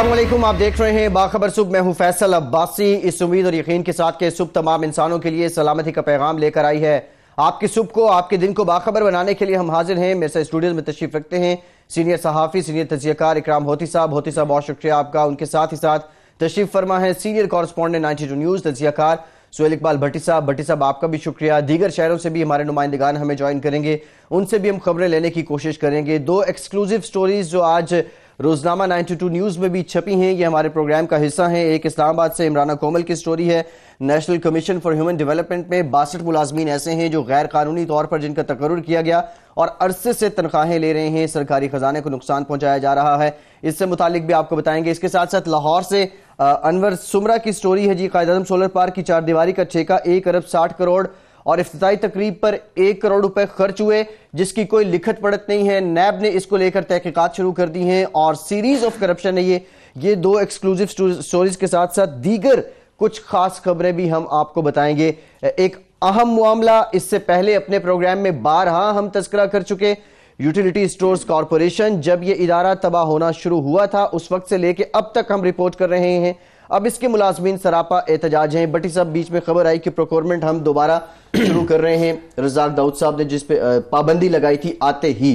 अस्सलाम वालेकुम, आप देख रहे हैं बाखबर सुबह। मैं हूं फैसल अब्बासी। इस उम्मीद और यकीन के साथ कि सुबह तमाम इंसानों के लिए सलामती का पैगाम लेकर आई है। आपकी सुबह को, आपके दिन को बाखबर बनाने के लिए हम हाजिर हैं। मेरे साथ स्टूडियो में तशरीफ रखते हैं सीनियर सहाफ़ी, सीनियर तजियाकार इकराम होती साहब। होती साहब, बहुत शुक्रिया आपका। उनके साथ ही साथ तशरीफ फरमा है सीनियर कॉरेस्पॉन्डेंट 92 न्यूज़ तजियाकार सुहेल इकबाल भट्टी साहब। भट्टी साहब, आपका भी शुक्रिया। दीगर शहरों से भी हमारे नुमाइंदगान हमें ज्वाइन करेंगे, उनसे भी हम खबरें लेने की कोशिश करेंगे। दो एक्सक्लूसिव स्टोरीज जो आज रोजनामा 92 न्यूज में भी छपी हैं, ये हमारे प्रोग्राम का हिस्सा हैं। एक इस्लामाबाद से इमराना कोमल की स्टोरी है। National commission for human development में 62 मुलाजमीन ऐसे हैं जो गैर कानूनी तौर पर जिनका तकर्रुर किया गया और अरसे से तनख्वाहें ले रहे हैं, सरकारी खजाने को नुकसान पहुंचाया जा रहा है। इससे मुतालिक भी आपको बताएंगे। इसके साथ साथ लाहौर से अनवर सुमरा की स्टोरी है जी। कायद-ए-आज़म सोलर पार्क की 4 दीवारी का ठेका 1 अरब 60 करोड़ और इफ्तिताई तकरीब पर 1 करोड़ रुपए खर्च हुए, जिसकी कोई लिखत पढ़त नहीं है। नैब ने इसको लेकर तहकीकात शुरू कर दी हैं और सीरीज ऑफ करप्शन है ये दो एक्सक्लूसिव स्टोरीज के साथ साथ दीगर कुछ खास खबरें भी हम आपको बताएंगे। एक अहम मामला, इससे पहले अपने प्रोग्राम में बारहा हम तस्करा कर चुके, यूटिलिटी स्टोर्स कॉरपोरेशन। जब यह इदारा तबाह होना शुरू हुआ था उस वक्त से लेके अब तक हम रिपोर्ट कर रहे हैं। अब इसके मुलाजमीन सरापा एहतजाज हैं। बटी साहब, बीच में खबर आई कि प्रोक्योरमेंट हम दोबारा शुरू कर रहे हैं। रज़ाक दाऊद साहब ने जिस पे पाबंदी लगाई थी आते ही,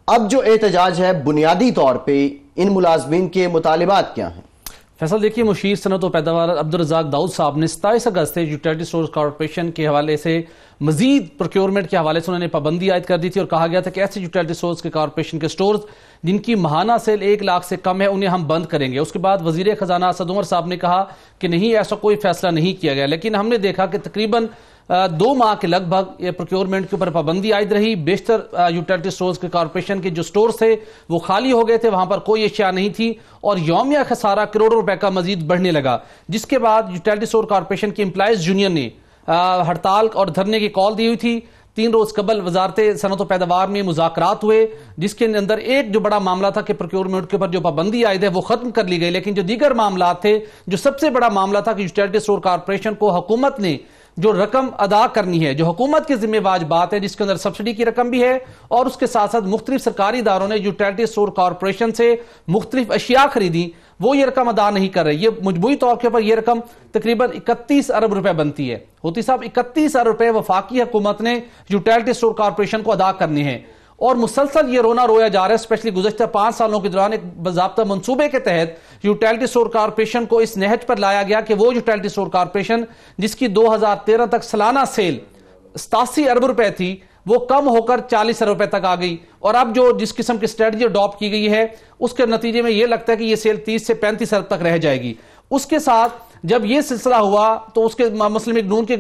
अब जो एहतजाज है बुनियादी तौर पे इन मुलाजमीन के मुतालिबात क्या हैं? फैसल, देखिए, मुशीर सनत व पैदावार अब्दुल रज़ाक दाऊद साहब ने 27 अगस्त से यूटिलिटी स्टोर्स कॉरपोरेशन के हवाले से मजीद प्रोक्योरमेंट के हवाले से उन्होंने पाबंदी आयद कर दी थी और कहा गया था कि ऐसे यूटिलिटी स्टोर्स के कॉरपोरेशन के स्टोर्स जिनकी माहाना सेल 1 लाख से कम है उन्हें हम बंद करेंगे। उसके बाद वजीर खजाना असद उमर साहब ने कहा कि नहीं, ऐसा कोई फैसला नहीं किया गया। लेकिन हमने देखा कि तकरीबन 2 माह के लगभग ये प्रोक्योरमेंट के ऊपर पाबंदी आयद रही। बेशतर यूटिलिटी स्टोर्स के कॉरपोरेशन के जो स्टोर्स थे वो खाली हो गए थे, वहां पर कोई अशिया नहीं थी और यौमिया खसारा करोड़ों रुपए का मजीद बढ़ने लगा। जिसके बाद यूटिलिटी स्टोर कॉरपोरेशन की एम्प्लॉयज यूनियन ने हड़ताल और धरने की कॉल दी हुई थी। 3 रोज कबल वजारत सनत व पैदावार में मुज़ाकरात हुए, जिसके अंदर एक जो बड़ा मामला था कि प्रोक्योरमेंट के ऊपर जो पाबंदी आयद है वो खत्म कर ली गई। लेकिन जो दीगर मामला थे, जो सबसे बड़ा मामला था कि यूटिलिटी स्टोर कॉरपोरेशन को हुकूमत ने जो रकम अदा करनी है, जो हुकूमत की जिम्मेवार बात है, जिसके अंदर सब्सिडी की रकम भी है और उसके साथ साथ मुख्तलिफ सरकारी इदारों ने यूटिलिटी स्टोर कॉरपोरेशन से मुख्तलिफ अशिया खरीदी, वो ये रकम अदा नहीं कर रही। ये मजबूरी तौर के ऊपर ये रकम तकरीबन 31 अरब रुपए बनती है। होती साहब, 31 अरब रुपए वफाकी हुकूमत ने यूटिलिटी स्टोर कॉरपोरेशन को अदा करने हैं और मुसलसल ये रोना रोया जा रहा है। स्पेशली गुज़श्ता 5 सालों के दौरान एक बाज़ाब्ता मंसूबे के तहत यूटिलिटी स्टोर कॉरपोरेशन को इस नहज पर लाया गया कि वो यूटिलिटी स्टोर कॉरपोरेशन जिसकी 2013 तक सालाना सेल 87 अरब रुपए थी, वो कम होकर 40 अरब रुपए तक आ गई। और अब जो जिस किस्म की स्ट्रेटजी अडॉप्ट की गई है उसके नतीजे में यह लगता है कि यह सेल 30 से 35 अरब तक रह जाएगी। उसके साथ जब यह सिलसिला हुआ तो उसके मुस्लिम लीग नून के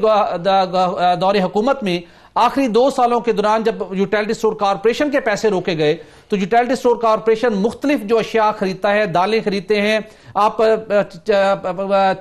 दौरे हुकूमत में आखिरी 2 सालों के दौरान जब यूटिलिटी स्टोर कॉरपोरेशन के पैसे रोके गए तो यूटिलिटी स्टोर कॉरपोरेशन मुख्तलिफ जो अशिया खरीदता है, दालें खरीदते हैं, आप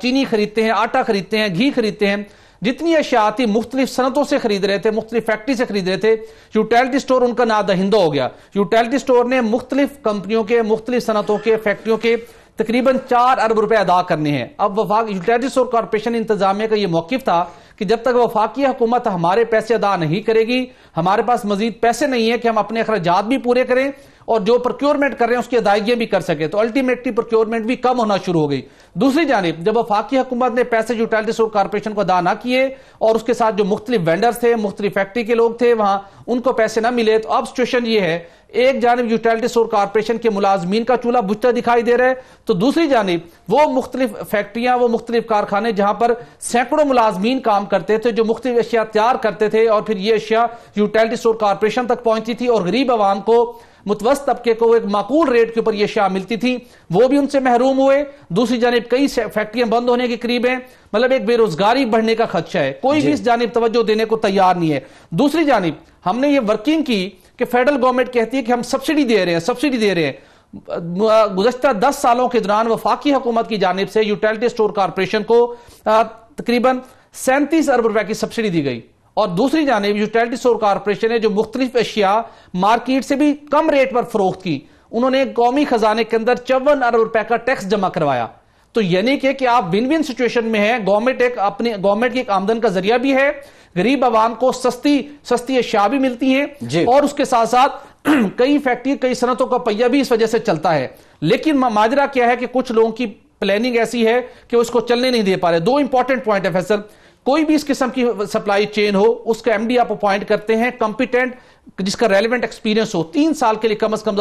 चीनी खरीदते हैं, आटा खरीदते हैं, घी खरीदते हैं, जितनी अशिया थी मुख्तलिफ सनतों से खरीद रहे थे, मुख्तलिफ फैक्ट्री से खरीद रहे थे। यूटिलिटी स्टोर उनका नादहिंदा हो गया। यूटिलिटी स्टोर ने मुख्तलिफ कंपनियों के, मुख्तलिफ सनतों के, फैक्ट्रियों के तकरीबन 4 अरब रुपए अदा करने हैं। अब वफाक यूटिलिटी स्टोर कॉरपोरेशन इंतजामिया का यह मौकिफ था कि जब तक वफाकी हुकूमत हमारे पैसे अदा नहीं करेगी, हमारे पास मजीद पैसे नहीं है कि हम अपने अखराजात भी पूरे करें और जो प्रोक्योरमेंट कर रहे हैं उसकी अदायगियां भी कर सके। तो अल्टीमेटली प्रोक्योरमेंट भी कम होना शुरू हो गई। दूसरी जानिब जब वफाकी हुकूमत ने पैसे यूटिलिटी स्टोर कॉरपोरेशन को अदा ना किए और उसके साथ जो मुख्तलिफ वेंडर्स थे, मुख्तलिफ फैक्ट्री के लोग थे, वहां उनको पैसे ना मिले, तो अब सिचुएशन ये है, एक जानिब यूटिलिटी स्टोर कॉरपोरेशन के मुलाजमीन का चूल्हा बुझता दिखाई दे रहा है, तो दूसरी जानिब वो मुख्तलिफ फैक्ट्रियां, वो मुख्तलिफ कारखाने जहां पर सैकड़ों मुलाजमीन काम करते थे, जो मुख्तलिफ अशिया तैयार करते थे और फिर ये अशिया यूटिलिटी स्टोर कॉरपोरेशन तक पहुंचती थी और गरीब आवाम को, मुतवस्त तबके को एक माकूल रेट के ऊपर यह अशिया मिलती थी, वो भी उनसे महरूम हुए। दूसरी जानिब कई फैक्ट्रियां बंद होने के करीब हैं, मतलब एक बेरोजगारी बढ़ने का खदशा है, कोई भी इस जानिब तवज्जो देने को तैयार नहीं है। दूसरी जानिब हमने ये वर्किंग की कि फेडरल गवर्नमेंट कहती है कि हम सब्सिडी दे रहे हैं, सब्सिडी दे रहे हैं। गुज़श्ता 10 सालों के दौरान वफाकी हुकूमत की जानिब से यूटिलिटी स्टोर कॉरपोरेशन को तकरीबन 37 अरब रुपए की सब्सिडी दी गई और दूसरी जानिब यूटिलिटी स्टोर कॉरपोरेशन ने जो मुख्तलिफ अशिया मार्केट से भी कम रेट पर फरोख्त की, उन्होंने कौमी खजाने के अंदर 54 अरब रुपए का टैक्स जमा करवाया। तो यानी कि आप विन विन सिचुएशन में हैं। गवर्नमेंट की एक आमदन का जरिया भी है, गरीब आवाम को सस्ती अशिया भी मिलती हैं और उसके साथ साथ कई फैक्ट्री कई सनतों का पहिया भी इस वजह से चलता है। लेकिन माजरा क्या है कि कुछ लोगों की प्लानिंग ऐसी है कि उसको चलने नहीं दे पा रहे। दो इंपॉर्टेंट पॉइंट है फैसल, कोई भी इस किस्म की सप्लाई चेन हो उसका एमडी आप अपॉइंट करते हैं कॉम्पिटेंट, जिसका रेलेवेंट एक्सपीरियंस हो, 3 साल के लिए कम से कम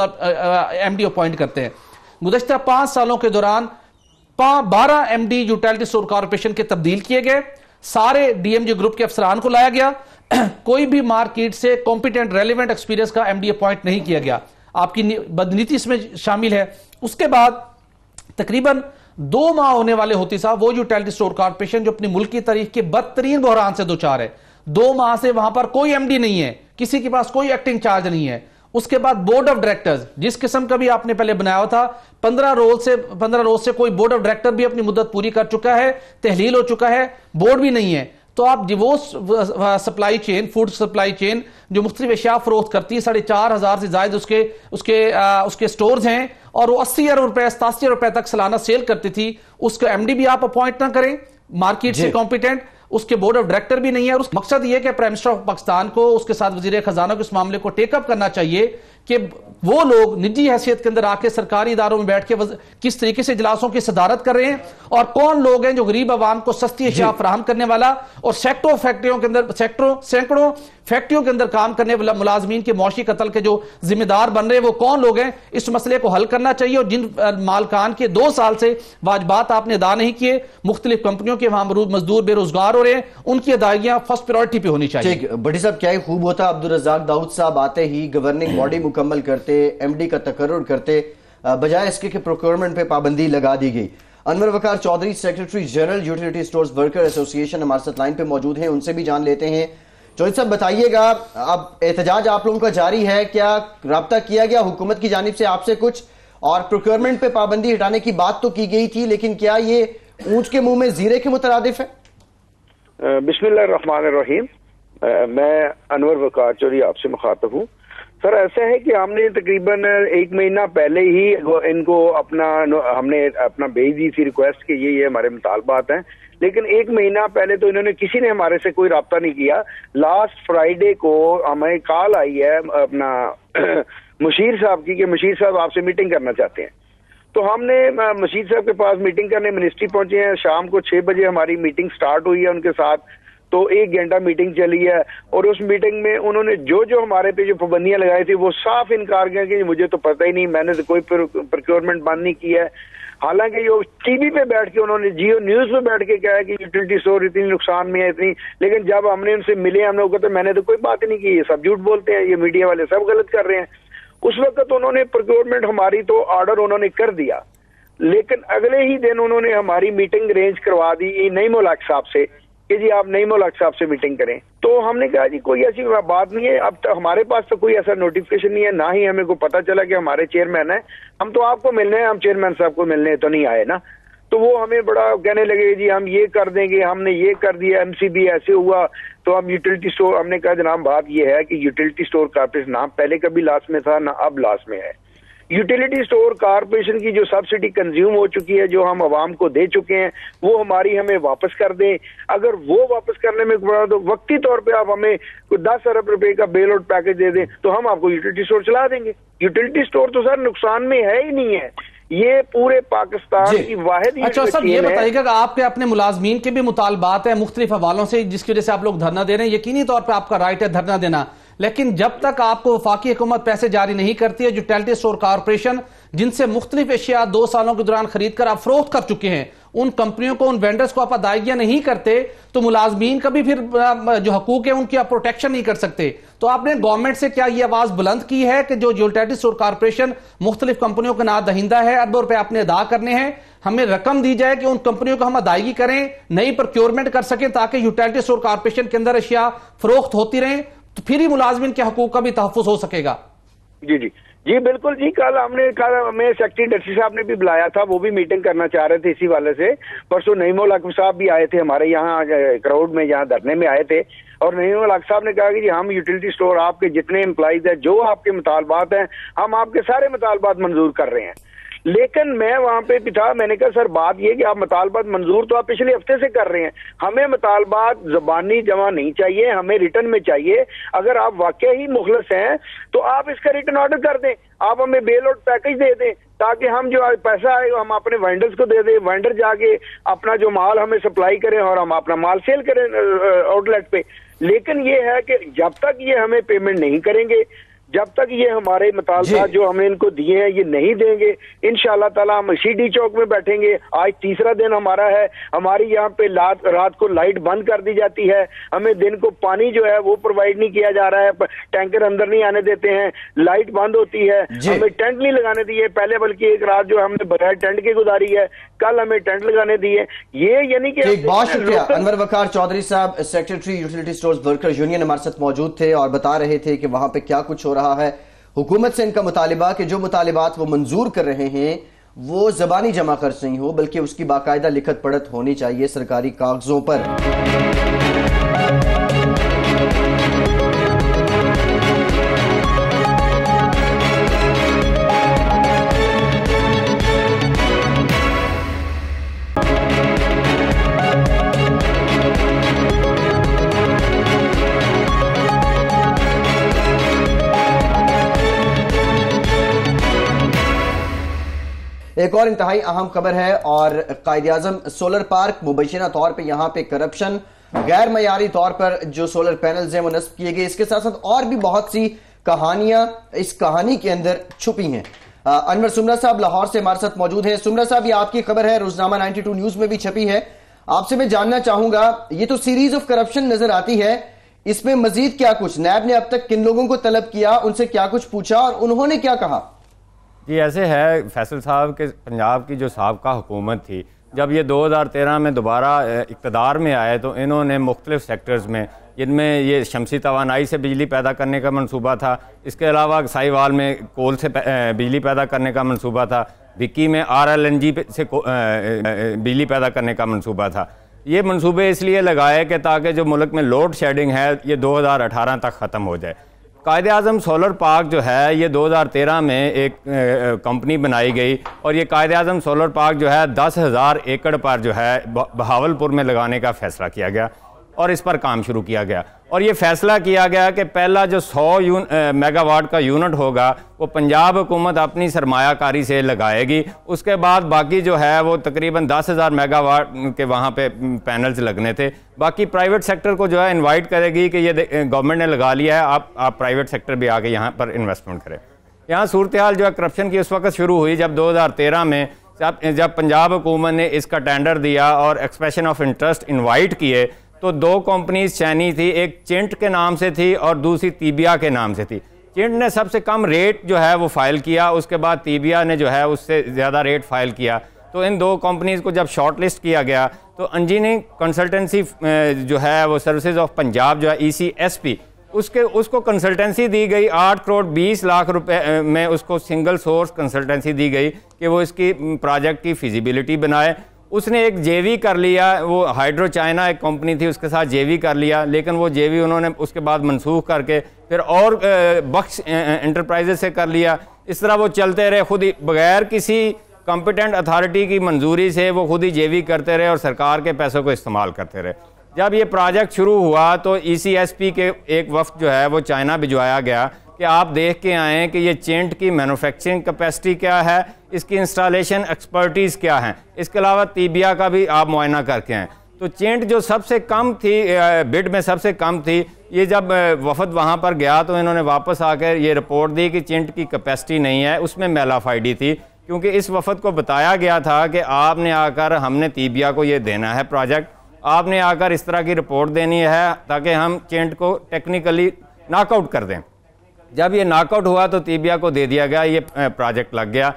एमडी अपॉइंट करते हैं। गुज़श्ता 5 सालों के दौरान 12 एमडी यूटिलिटी स्टोर कॉर्पोरेशन के तब्दील किए गए, सारे डीएमजी ग्रुप के अफसरान को लाया गया, कोई भी मार्केट से कॉम्पिटेंट रेलेवेंट एक्सपीरियंस का एमडी अपॉइंट नहीं किया गया। आपकी बदनीति इसमें शामिल है। उसके बाद तकरीबन 2 माह होने वाले होती साहब वो यूटिलिटी स्टोर कॉर्पोरेशन जो अपनी मुल्क की तारीख के बदतरीन बहरान से दो चार है, 2 माह से वहां पर कोई एमडी नहीं है, किसी के पास कोई एक्टिंग चार्ज नहीं है। उसके बाद बोर्ड ऑफ डायरेक्टर्स जिस किस्म का भी आपने पहले बनाया था, 15 रोज से कोई बोर्ड ऑफ डायरेक्टर भी अपनी मुद्दत पूरी कर चुका है, तहलील हो चुका है, बोर्ड भी नहीं है। तो आप वो supply chain, food supply chain जो मुख्तलिफ एशिया फरोख्त करती है, 4,500 से ज्यादा उसके स्टोर्स हैं और वो 80 अरब रुपए 87 रुपए तक सालाना सेल करती थी, उसका एमडी भी आप अपॉइंट ना करें मार्केट से कॉम्पिटेंट, उसके बोर्ड ऑफ डायरेक्टर भी नहीं है। और उस मकसद यह कि प्राइम मिनिस्टर ऑफ पाकिस्तान को उसके साथ वजीर खजाना को इस मामले को टेकअप करना चाहिए कि वो लोग निजी हैसियत के अंदर आके सरकारी इदारों में बैठ के किस तरीके से इजलासों की सदारत कर रहे हैं और कौन लोग हैं जो गरीब आवाम को सस्ती अशिया फराहम करने वाला और सैकड़ों फैक्ट्रियों के अंदर सैकड़ों फैक्ट्रियों के अंदर काम करने वाला मुलाजमीन के मौशी कत्ल के जो जिम्मेदार बन रहे हैं वो कौन लोग हैं, इस मसले को हल करना चाहिए। और जिन मालकान के 2 साल से वाजबात आपने अदा नहीं किए, मुख्तलिफ कंपनियों के वहां मजदूर बेरोजगार हो रहे हैं, उनकी अदायगियां फर्स्ट प्रायोरिटी पे होनी चाहिए। बड़ी साहब क्या ही खूब होता अब्दुल रज़ाक दाऊद साहब आते ही गवर्निंग बॉडी मुकम्मल करते, एमडी का तकर्रुर करते, बजाय इसके कि प्रोक्योरमेंट पे पाबंदी लगा दी गई। Anwar Waqar Chaudhry secretary general utility stores worker association हमारे साथ लाइन पे मौजूद हैं, उनसे भी जान लेते हैं। चौधरी साहब बताइएगा, अब एहतजाज आप लोगों का जारी है, क्या राब्ता किया गया हुकूमत की जानिब से आपसे कुछ? और प्रोक्योरमेंट पे पाबंदी हटाने की बात तो की गई थी, लेकिन क्या ये ऊंच के मुंह में जीरे के मुतरादिफ है? बिस्मिल्लाहिर्रहमानिर्रहीम। मैं अनवर वकार चौधरी आपसे मुखातब हूँ। सर ऐसा है कि हमने तकरीबन 1 महीना पहले ही इनको हमने अपना भेज दी थी रिक्वेस्ट कि ये हमारे मुतालबात हैं, लेकिन 1 महीना पहले तो इन्होंने किसी ने हमारे से कोई राब्ता नहीं किया। लास्ट फ्राइडे को हमें कॉल आई है अपना मुशीर साहब की कि मुशीर साहब आपसे मीटिंग करना चाहते हैं। तो हमने मुशीर साहब के पास मीटिंग करने मिनिस्ट्री पहुंचे हैं। शाम को 6 बजे हमारी मीटिंग स्टार्ट हुई है उनके साथ, तो 1 घंटा मीटिंग चली है और उस मीटिंग में उन्होंने जो हमारे पे जो पाबंदियां लगाई थी वो साफ इनकार किया कि मुझे तो पता ही नहीं, मैंने तो कोई प्रोक्योरमेंट बंद नहीं किया है। हालांकि जो टीवी पे बैठ के उन्होंने जियो न्यूज पे बैठ के कहा कि यूटिलिटी स्टोर इतनी नुकसान में है इतनी, लेकिन जब हमने उनसे मिले हमने कहते मैंने तो कोई बात नहीं की, ये सब झूठ बोलते हैं, ये मीडिया वाले सब गलत कर रहे हैं। उस वक्त उन्होंने प्रोक्योरमेंट हमारी तो ऑर्डर उन्होंने कर दिया, लेकिन अगले ही दिन उन्होंने हमारी मीटिंग अरेंज करवा दी नईम उल हक साहब से कि जी आप नईम उल हक साहब से मीटिंग करें। तो हमने कहा जी कोई ऐसी बात नहीं है, अब तक हमारे पास तो कोई ऐसा नोटिफिकेशन नहीं है, ना ही हमें को पता चला कि हमारे चेयरमैन है, हम तो आपको मिलने हैं, हम चेयरमैन साहब को मिलने तो नहीं आए ना। तो वो हमें बड़ा कहने लगे जी हम ये कर देंगे, हमने ये कर दिया, एमसीबी ऐसे हुआ। तो हम यूटिलिटी स्टोर, हमने कहा जनाब बात ये है कि यूटिलिटी स्टोर कॉर्पोरेशन ना पहले कभी लास्ट में था ना अब लास्ट में है। यूटिलिटी स्टोर कॉर्पोरेशन की जो सब्सिडी कंज्यूम हो चुकी है, जो हम आवाम को दे चुके हैं, वो हमारी हमें वापस कर दें। अगर वो वापस करने में तो वक्ती तौर पे आप हमें 10 अरब रुपए का बेल आउट पैकेज दे दें तो हम आपको यूटिलिटी स्टोर चला देंगे। यूटिलिटी स्टोर तो सर नुकसान में है ही नहीं है, ये पूरे पाकिस्तान की वाहिद। अच्छा सर ये बताइएगा कि आपके अपने मुलाजमीन के भी मुतालबात है मुख्तलिफ हवालों से जिसकी वजह से आप लोग धरना दे रहे हैं, यकीनी तौर पर आपका राइट है धरना देना, लेकिन जब तक आपको वफाकी हुकूमत पैसे जारी नहीं करती है, यूटिलिटी स्टोर कॉर्पोरेशन जिनसे मुख्तलिफ एशिया 2 सालों के दौरान खरीद कर आप फरोख्त कर चुके हैं, उन कंपनियों को, उन वेंडर्स को आप अदायगियां नहीं करते तो मुलाजमीन का भी फिर जो हकूक है उनकी आप प्रोटेक्शन नहीं कर सकते। तो आपने गवर्नमेंट से क्या ये आवाज बुलंद की है कि जो यूटिलिटी स्टोर कॉर्पोरेशन मुख्तलिफ कंपनियों का नाम दहिंदा है, अरबों रुपए आपने अदा करने हैं, हमें रकम दी जाए कि उन कंपनियों को हम अदायगी करें, नई प्रोक्योरमेंट कर सकें ताकि यूटिलिटी स्टोर कॉर्पोरेशन के अंदर अशिया फरोख्त होती रहें, तो फिर ही मुलाजमीन के हकूक का भी तहफ़्फ़ुज़ हो सकेगा। जी जी जी बिल्कुल जी। कल हमें सेक्रेटरी डर्सी साहब ने भी बुलाया था, वो भी मीटिंग करना चाह रहे थे इसी वाले से। परसों नईम उल हक साहब भी आए थे हमारे यहाँ क्राउड में, यहाँ धरने में आए थे, और नईम उल हक साहब ने कहा कि जी हम यूटिलिटी स्टोर आपके जितने एम्प्लॉइज हैं, जो आपके मुतालबात हैं, हम आपके सारे मुतालबात मंजूर कर रहे हैं। लेकिन मैं वहां पे भी था, मैंने कहा सर बात ये कि आप मुतालबात मंजूर तो आप पिछले हफ्ते से कर रहे हैं, हमें मुतालबात जबानी जमा नहीं चाहिए, हमें रिटर्न में चाहिए। अगर आप वाकई ही मुखलस हैं तो आप इसका रिटर्न ऑर्डर कर दें, आप हमें बेल आउट पैकेज दे दें, ताकि हम जो पैसा आएगा हम अपने वेंडर्स को दे दें, वेंडर जाके अपना जो माल हमें सप्लाई करें और हम अपना माल सेल करें आउटलेट पे। लेकिन ये है कि जब तक ये हमें पेमेंट नहीं करेंगे, जब तक ये हमारे मुतालबात जो हमने इनको दिए हैं ये नहीं देंगे, इंशाअल्लाह ताला हम सीडी चौक में बैठेंगे। आज तीसरा दिन हमारा है, हमारी यहाँ पे रात को लाइट बंद कर दी जाती है, हमें दिन को पानी जो है वो प्रोवाइड नहीं किया जा रहा है, टैंकर अंदर नहीं आने देते हैं, लाइट बंद होती है, हमें टेंट नहीं लगाने दिए पहले, बल्कि एक रात जो हमने बगैर टेंट के गुजारी है, कल हमें टेंट लगाने दिए। ये यानी कि बहुत शुक्रिया। अनवर वकार चौधरी साहब, secretary utility stores worker union, हमारे साथ मौजूद थे और बता रहे थे कि वहां पे क्या कुछ हो रहा है। हुकूमत से इनका मुतालिबा कि जो मुतालिबात वो मंजूर कर रहे हैं वो जबानी जमा खर्च नहीं हो, बल्कि उसकी बाकायदा लिखत पढ़त होनी चाहिए सरकारी कागजों पर। एक और इंतहाई अहम खबर है और कायद-ए-आज़म सोलर पार्क, मुबैशना तौर पे यहाँ पे करप्शन, गैर मयारी तौर पर जो सोलर पैनल्स हैं वो नस्ब किए गए। इसके साथ साथ और भी बहुत सी कहानियां इस कहानी के अंदर छुपी हैं। अनवर सुमरा साहब लाहौर से हमारे साथ मौजूद हैं। सुमरा साहब, ये आपकी खबर है, रोजनामा 92 न्यूज में भी छपी है। आपसे मैं जानना चाहूंगा, ये तो सीरीज ऑफ करप्शन नजर आती है, इसमें मजीद क्या कुछ, नैब ने अब तक किन लोगों को तलब किया, उनसे क्या कुछ पूछा और उन्होंने क्या कहा? जी ऐसे है फैसल साहब के पंजाब की जो साबका हुकूमत थी, जब ये 2013 में दोबारा इक़्तिदार में आए तो इन्होंने मुख्तलिफ सेक्टर्स में, जिनमें ये शमसी तवानाई से बिजली पैदा करने का मनसूबा था, इसके अलावा साहिवाल में कोल से बिजली पैदा करने का मनसूबा था, भिक्की में RLNG से बिजली पैदा करने का मनसूबा था। ये मनसूबे इसलिए लगाए कि ताकि जो मुल्क में लोड शेडिंग है ये 2018 तक ख़त्म हो जाए। कायद-ए-आज़म सोलर पार्क जो है ये 2013 में एक कंपनी बनाई गई और ये कायद-ए-आज़म सोलर पार्क जो है 10,000 एकड़ पर जो है बहावलपुर में लगाने का फ़ैसला किया गया और इस पर काम शुरू किया गया। और ये फ़ैसला किया गया कि पहला जो 100 मेगावाट का यूनिट होगा वो पंजाब हुकूमत अपनी सरमायाकारी से लगाएगी, उसके बाद बाकी जो है वो तकरीबन 10,000 मेगावाट के वहाँ पे पैनल्स लगने थे, बाकी प्राइवेट सेक्टर को जो है इनवाइट करेगी कि ये गवर्नमेंट ने लगा लिया है, आप प्राइवेट सेक्टर भी आके यहाँ पर इन्वेस्टमेंट करें। यहाँ सूरत हाल जो है करप्शन की उस वक्त शुरू हुई जब 2013 में जब पंजाब हुकूमत ने इसका टेंडर दिया और एक्सप्रेशन ऑफ इंटरेस्ट इन्वाइट किए तो दो कंपनीज चैनी थी, एक चिंट के नाम से थी और दूसरी तीबिया के नाम से थी। चिंट ने सबसे कम रेट जो है वो फाइल किया, उसके बाद तीबिया ने जो है उससे ज़्यादा रेट फाइल किया। तो इन दो कंपनीज़ को जब शॉर्ट लिस्ट किया गया तो इंजीनियरिंग कंसल्टेंसी जो है वो सर्विसेज ऑफ पंजाब जो है ECSP उसको कंसल्टेंसी दी गई 8 करोड़ 20 लाख रुपए में, उसको सिंगल सोर्स कंसल्टेंसी दी गई कि वो इसकी प्रोजेक्ट की फिजिबिलिटी बनाए। उसने एक JV कर लिया, वो हाइड्रो चाइना एक कंपनी थी उसके साथ JV कर लिया, लेकिन वो JV उन्होंने उसके बाद मनसूख करके फिर और बख्श एंटरप्राइजेस से कर लिया। इस तरह वो चलते रहे, खुद ही बगैर किसी कॉम्पिटेंट अथॉरिटी की मंजूरी से वो खुद ही JV करते रहे और सरकार के पैसों को इस्तेमाल करते रहे। जब ये प्रोजेक्ट शुरू हुआ तो ECSP के एक वफ्द जो है वो चाइना भिजवाया गया कि आप देख के आएँ कि ये चिंट की मैन्युफैक्चरिंग कैपेसिटी क्या है, इसकी इंस्टॉलेशन एक्सपर्टीज़ क्या है, इसके अलावा तीबिया का भी आप मुआयना करके आएँ। तो चिंट जो सबसे कम थी, बिड में सबसे कम थी, ये जब वफद वहाँ पर गया तो इन्होंने वापस आकर ये रिपोर्ट दी कि चिंट की कैपेसिटी नहीं है, उसमें मेलाफाइडी थी, क्योंकि इस वफद को बताया गया था कि आपने आकर हमने तीबिया को ये देना है प्रोजेक्ट, आपने आकर इस तरह की रिपोर्ट देनी है ताकि हम चिंट को टेक्निकली नॉकआउट कर दें। जब ये नॉकआउट हुआ तो तीबिया को दे दिया गया, ये प्रोजेक्ट लग गया।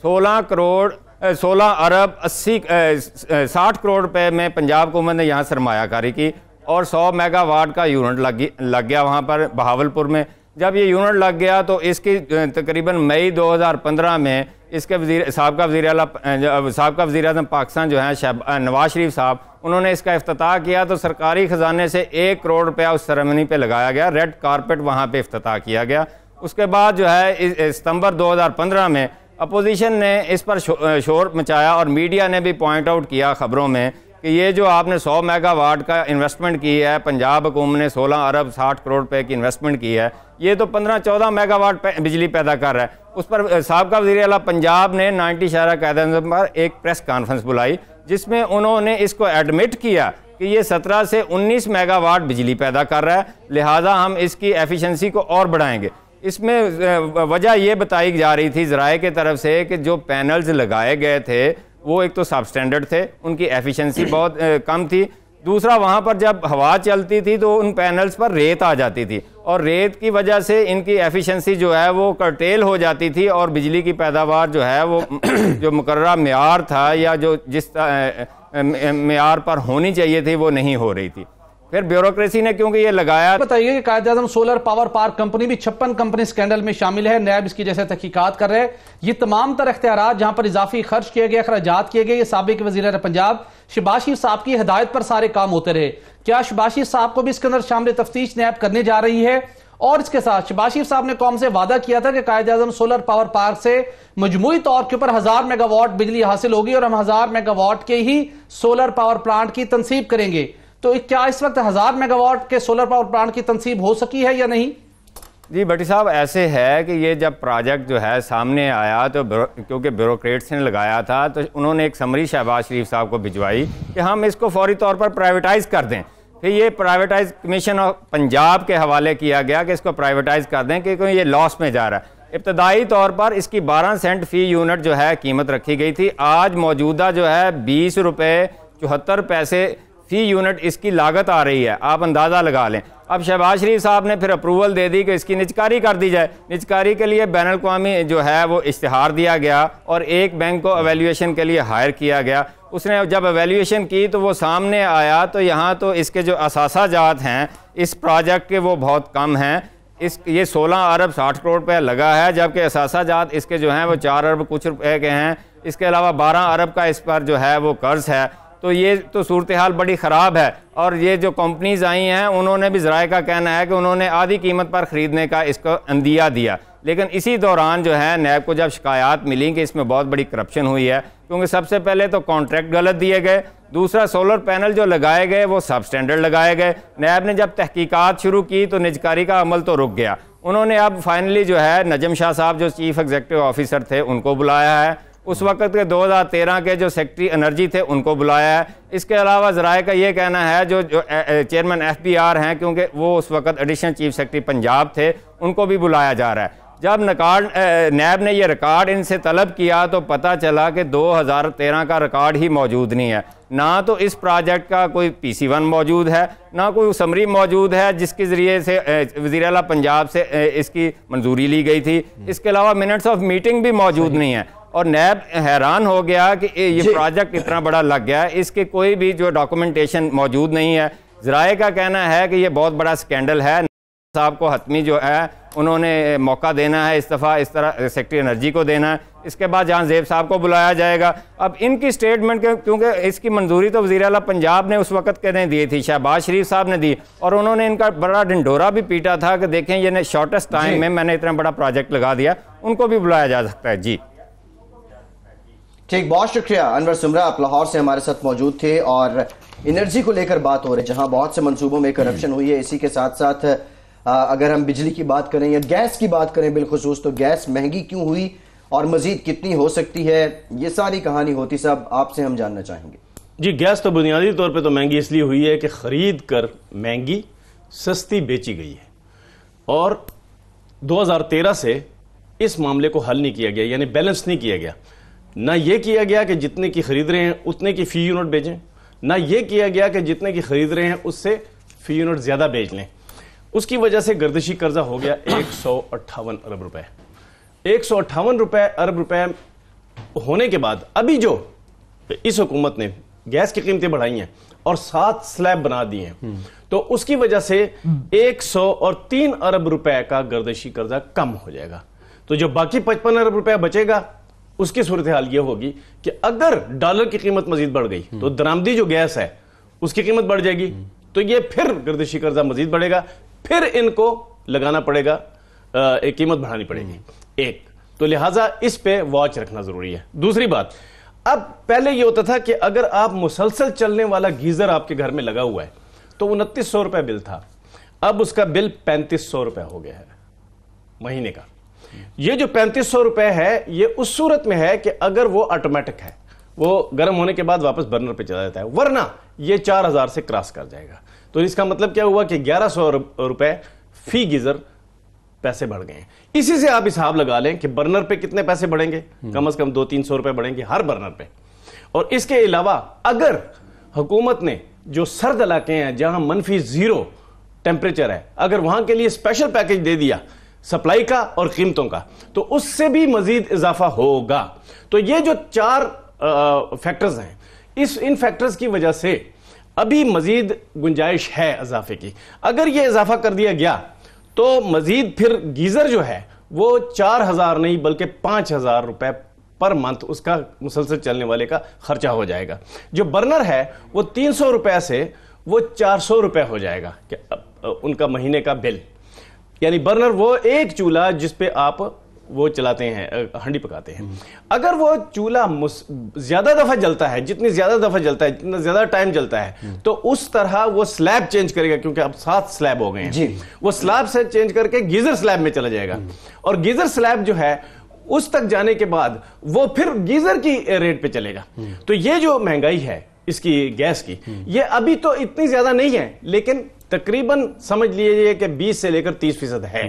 16 अरब 60 करोड़ रुपए में पंजाब हुकूमत ने यहाँ सरमायाकारी की और 100 मेगावाट का यूनिट लग गया वहाँ पर बहावलपुर में। जब ये यूनिट लग गया तो इसकी तकरीबन मई 2015 में इसके साबका वज़ीर आज़म पाकिस्तान जो हैं नवाज शरीफ साहब, उन्होंने इसका इफ्तिताह किया तो सरकारी ख़जाने से 1 करोड़ रुपया उस सेरेमनी पे लगाया गया, रेड कारपेट वहाँ पे इफ्तिताह किया गया। उसके बाद जो है सितंबर 2015 में अपोजिशन ने इस पर शोर मचाया और मीडिया ने भी पॉइंट आउट किया खबरों में कि ये जो आपने 100 मेगावाट का इन्वेस्टमेंट की है, पंजाब हुकूमत ने 16 अरब 60 करोड़ रुपए की इन्वेस्टमेंट की है, ये तो 15-14 मेगावाट बिजली पैदा कर रहा है। उस पर साबका वज़ीर आला पंजाब ने 90 शहरा कायदे पर एक प्रेस कॉन्फ्रेंस बुलाई जिसमें उन्होंने इसको एडमिट किया कि ये 17 से 19 मेगावाट बिजली पैदा कर रहा है, लिहाजा हम इसकी एफिशिएंसी को और बढ़ाएंगे। इसमें वजह ये बताई जा रही थी ज़राए की तरफ से कि जो पैनल्स लगाए गए थे वो एक तो सब स्टैंडर्ड थे, उनकी एफिशिएंसी बहुत कम थी। दूसरा, वहाँ पर जब हवा चलती थी तो उन पैनल्स पर रेत आ जाती थी और रेत की वजह से इनकी एफिशिएंसी जो है वो कर्टेल हो जाती थी और बिजली की पैदावार जो है वो जो मुकर्ररा मेयार था या जो जिस मेयार पर होनी चाहिए थी वो नहीं हो रही थी। फिर ब्यूरोक्रेसी ने क्योंकि ये लगाया। बताइए कि कायदे आज़म सोलर पावर पार्क कंपनी भी 56 कंपनी स्कैंडल में शामिल है, नैब इसकी जैसे तहकीकात कर रहे हैं। ये तमाम तर इख्तियारात जहां पर इजाफी खर्च किए गए, अखराजात किए गए, ये साबिक वज़ीर पंजाब शहबाज शरीफ साहब की हिदायत पर सारे काम होते रहे। क्या शहबाज शरीफ साहब को भी इसके अंदर शामिल तफ्तीश नैब करने जा रही है? और इसके साथ शहबाज शरीफ साहब ने कौम से वादा किया था कि कायदे आज़म सोलर पावर पार्क से मजमूई तौर के ऊपर 1000 मेगावाट बिजली हासिल होगी और हम 1000 मेगावाट के ही सोलर पावर प्लांट की तनसीब करेंगे। तो क्या इस वक्त 1000 मेगावाट के सोलर पावर प्लांट की तनसीब हो सकी है या नहीं? जी भट्टी साहब, ऐसे है कि ये जब प्रोजेक्ट जो है सामने आया तो क्योंकि ब्यूरोक्रेट्स ने लगाया था तो उन्होंने एक समरी शहबाज शरीफ साहब को भिजवाई कि हम इसको फौरी तौर पर प्राइवेटाइज कर दें। फिर ये प्राइवेटाइज कमीशन ऑफ पंजाब के हवाले किया गया कि इसको प्राइवेटाइज कर दें क्योंकि ये लॉस में जा रहा है। इब्तदाई तौर पर इसकी 12 सेंट फी यूनिट जो है कीमत रखी गई थी। आज मौजूदा जो है 20 रुपये 74 पैसे फी यूनिट इसकी लागत आ रही है, आप अंदाज़ा लगा लें। अब शहबाज शरीफ साहब ने फिर अप्रूवल दे दी कि इसकी निजकारी कर दी जाए। निजकारी के लिए बैनुल अक़वामी जो है वो इश्तिहार दिया गया और एक बैंक को एवेल्यूएशन के लिए हायर किया गया। उसने जब एवेल्यूएशन की तो वो सामने आया तो यहाँ तो इसके जो असासा जात हैं इस प्रोजेक्ट के वो बहुत कम हैं। ये 16 अरब 60 करोड़ रुपये लगा है, जबकि असासा जात इसके जो हैं वो 4 अरब कुछ रुपए के हैं। इसके अलावा 12 अरब का इस पर जो है वो कर्ज है। तो ये तो सूरत हाल बड़ी ख़राब है। और ये जो कंपनीज आई हैं उन्होंने भी ज़राए का कहना है कि उन्होंने आधी कीमत पर ख़रीदने का इसको अंदिया दिया, लेकिन इसी दौरान जो है नैब को जब शिकायत मिली कि इसमें बहुत बड़ी करप्शन हुई है, क्योंकि सबसे पहले तो कॉन्ट्रैक्ट गलत दिए गए, दूसरा सोलर पैनल जो लगाए गए वो सब स्टैंडर्ड लगाए गए। नैब ने जब तहकीकात शुरू की तो निजकारी का अमल तो रुक गया। उन्होंने अब फाइनली जो है नजम शाह साहब जो चीफ एग्जीक्यूटिव ऑफिसर थे उनको बुलाया है। उस वक्त के 2013 के जो सेक्रेटरी एनर्जी थे उनको बुलाया है। इसके अलावा ज़राए का ये कहना है जो चेयरमैन FBR हैं, क्योंकि वो उस वक्त एडिशनल चीफ सेक्रेटरी पंजाब थे, उनको भी बुलाया जा रहा है। जब नैब ने ये रिकॉर्ड इनसे तलब किया तो पता चला कि 2013 का रिकॉर्ड ही मौजूद नहीं है। ना तो इस प्रोजेक्ट का कोई PC1 मौजूद है, ना कोई समरी मौजूद है जिसके ज़रिए से वज़ीर आला पंजाब से इसकी मंजूरी ली गई थी। इसके अलावा मिनट्स ऑफ मीटिंग भी मौजूद नहीं है। और नैब हैरान हो गया कि ये प्रोजेक्ट इतना बड़ा लग गया है, इसके कोई भी जो डॉक्यूमेंटेशन मौजूद नहीं है। ज़राए का कहना है कि ये बहुत बड़ा स्कैंडल है। साहब को हतमी जो है उन्होंने मौका देना है, इस्तीफ़ा इस तरह सेक्रेटरी एनर्जी को देना है। इसके बाद जहां ज़ेब साहब को बुलाया जाएगा। अब इनकी स्टेटमेंट क्योंकि इसकी मंजूरी तो वज़ीर आला पंजाब ने उस वक्त के दी थी, शहबाज शरीफ साहब ने दी, और उन्होंने इनका बड़ा ढिंढोरा भी पीटा था कि देखें ये शॉर्टेस्ट टाइम में मैंने इतना बड़ा प्रोजेक्ट लगा दिया। उनको भी बुलाया जा सकता है। जी ठीक, बहुत शुक्रिया अनवर सुमरा, आप लाहौर से हमारे साथ मौजूद थे और एनर्जी को लेकर बात हो रही है जहां बहुत से मंसूबों में करप्शन हुई है। इसी के साथ साथ अगर हम बिजली की बात करें या गैस की बात करें बिलखुसूस, तो गैस महंगी क्यों हुई और मजीद कितनी हो सकती है, ये सारी कहानी होती साहब आपसे हम जानना चाहेंगे। जी, गैस तो बुनियादी तौर पे तो महंगी इसलिए हुई है कि खरीद कर महंगी सस्ती बेची गई है और 2013 से इस मामले को हल नहीं किया गया, यानी बैलेंस नहीं किया गया। ना ये किया गया कि जितने की खरीद रहे हैं उतने की फी यूनिट बेचें, ना ये किया गया कि जितने की खरीद रहे हैं उससे फी यूनिट ज्यादा बेच लें। उसकी वजह से गर्दिशी कर्जा हो गया 158 अरब रुपए। 158 अरब रुपए होने के बाद अभी जो इस हुकूमत ने गैस की कीमतें बढ़ाई हैं और 7 स्लैब बना दिए हैं, तो उसकी वजह से 103 अरब रुपए का गर्दिशी कर्जा कम हो जाएगा। तो जो बाकी 55 अरब रुपए बचेगा उसकी सूरत हाल यह होगी कि अगर डॉलर की कीमत मजीद बढ़ गई तो दरामदी जो गैस है उसकी कीमत बढ़ जाएगी, तो ये फिर गर्दिशी कर्जा मजीद बढ़ेगा, फिर इनको लगाना पड़ेगा, एक कीमत बढ़ानी पड़ेगी। एक तो लिहाजा इस पे वॉच रखना जरूरी है। दूसरी बात, अब पहले ये होता था कि अगर आप मुसलसल चलने वाला गीजर आपके घर में लगा हुआ है तो 2900 रुपए बिल था, अब उसका बिल 3500 रुपए हो गया है महीने का। ये जो 3500 रुपए है ये उस सूरत में है कि अगर वो ऑटोमेटिक है, वो गर्म होने के बाद वापस बर्नर पे चला जाता है, वरना ये 4000 से क्रॉस कर जाएगा। तो इसका मतलब क्या हुआ कि 1100 रुपए फी गीजर पैसे बढ़ गए हैं। इसी से आप हिसाब लगा लें कि बर्नर पे कितने पैसे बढ़ेंगे, कम से कम 200-300 रुपए बढ़ेंगे हर बर्नर पे। और इसके अलावा अगर हुकूमत ने जो सर्द इलाके हैं जहां -0 टेम्परेचर है, अगर वहां के लिए स्पेशल पैकेज दे दिया सप्लाई का और कीमतों का, तो उससे भी मजीद इजाफा होगा। तो ये जो 4 फैक्टर्स हैं, इन फैक्टर्स की वजह से अभी मजीद गुंजाइश है इजाफे की। अगर ये इजाफा कर दिया गया तो मजीद फिर गीजर जो है वो 4000 नहीं बल्कि 5000 रुपए पर मंथ उसका मुसलसल चलने वाले का खर्चा हो जाएगा। जो बर्नर है वो 300 रुपए से वो 400 रुपए हो जाएगा उनका महीने का बिल। यानी बर्नर वो एक चूल्हा जिस पे आप वो चलाते हैं, हंडी पकाते हैं, अगर वो चूल्हा ज्यादा दफा जलता है, जितनी ज्यादा दफा जलता है, जितना ज्यादा टाइम जलता है, तो उस तरह वो स्लैब चेंज करेगा, क्योंकि अब 7 स्लैब हो गए हैं, वो स्लैब से चेंज करके गीजर स्लैब में चला जाएगा। और गीजर स्लैब जो है उस तक जाने के बाद वो फिर गीजर की रेट पे चलेगा। तो ये जो महंगाई है इसकी गैस की, ये अभी तो इतनी ज्यादा नहीं है, लेकिन तकरीबन समझ लीजिए कि 20 से लेकर 30% है।